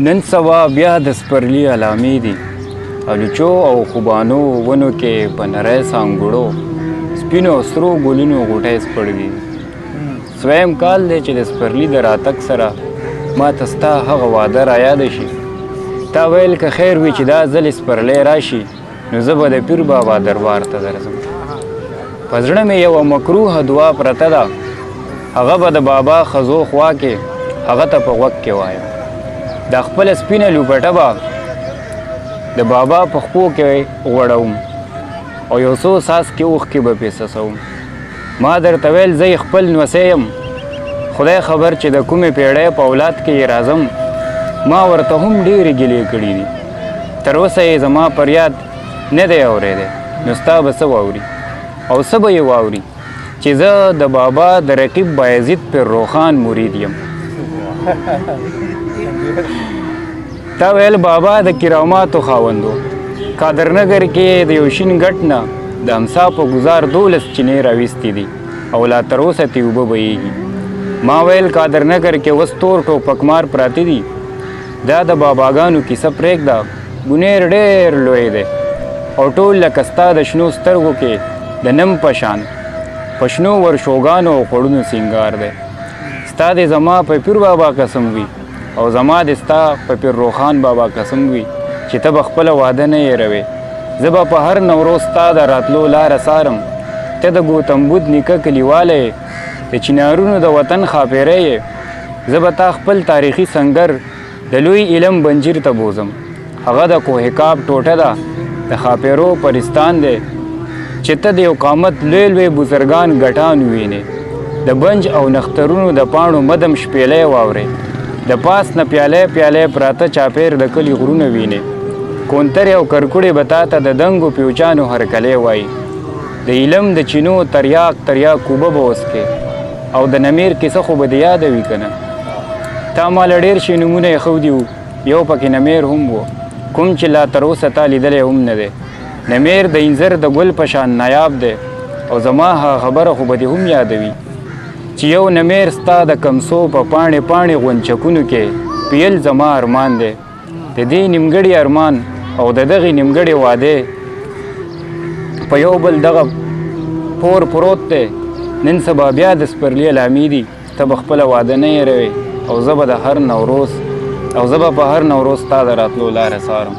نن سبا بیا د سپرلي علامې دي الوچو او خوبانو ونو کې په نری سانګړو سپینو سرو ګلونو غوټۍ سپړدي سویم کال دی چې د سپرلي د راتګ سره ما ته ستا هغه واده رایاده شي تا ویل که خیر وي چې دا ځل سپرلی راشي نو زه به د پیر بابا دربار ته درځم په زړه مې یوه مکروه دعا پرته ده هغه به د بابا خزو خوا کې هغه ته په غوږ کې وایم دا خپله سپینه لوپټه به د بابا په خپو کې غوړوم او یو څو څاڅکي اوښکې به پې څڅوم ما درته ویل زه خپل نوسی یم خدای خبر چې د کومې پیړۍ په اولاد کې یې راځم ما ورته هم ډېرې ګیلې کړي دي تر اوسه یې زما فریاد نه دی اورېدی نو ستا به څه واوري او څه به یې واوري چې زه د بابا د رقیب بایزید پر روخان مرید یم تا ویل بابا د کراماتو خاوندو قادرنګر کې د یو شین ګټ نه د امسا په ګزار 12 چینې راویستې دي او لا تر اوسه تې اوبه بهیږي ما ویل قادرنګر کې اوس تور ټوپکمار پراته دي دا د باباګانو کیسه پرېږده ګنیر ډېر لوی دی او ټول لکه ستا د شنو سترګو کې د نم په شان په شنو ورشوګانو او خوړونو سینګار دی ستا د زما په پیر بابا قسم وي او زما د ستا په پیر روخان بابا قسم وي چې ته به خپله واده نه هېروې زه به په هر نوروز ستا د راتلو لاره څارم ته د ګوتم بود نیکه کلیواله یې د چنارونو د وطن ښاپېری یې زه به تا خپل تاریخي سنګر د لوی علم بنجیر ته بوزم هغه د کوهکاب ټوټه ده د ښاپېرو پرستان دی چې ته د یو قامت لوی لوی بزرګان ګټان ووینې د بنج او نخترونو د پاڼو مدم شپېلی واورې د پاس نه پیالی پیالی پراته چاپېر د کلي غرونه وینې کونترې او کرکوړې به تا ته د دنګو پیوچانو هرکلی وایي د علم د چینو تریاک تریاک کوبه به وڅکې او د نمیر کیسه خو به د یاده وي که نه تا ماله ډېر شي نومونه یې ښودي وو یو پکې نمیر هم و کوم چې لا تر اوسه تا لیدلی هم نه دی نمیر د انځر د ګل په شان نایاب دی او زما هغه خبره خو به دې هم یادوي چې یو نمیر ستا د کمسو په پاڼې پاڼې غونچکونو کې پیل زما ارمان دی د دې نیمګړي ارمان او د دغې نیمګړې وعدې په یو بل دغه پور پروت دی نن سبا بیا د سپرلي علامې دي ته به خپله واده نه هېروې او زه به په هر نوروز ستا د راتلو لاره څارم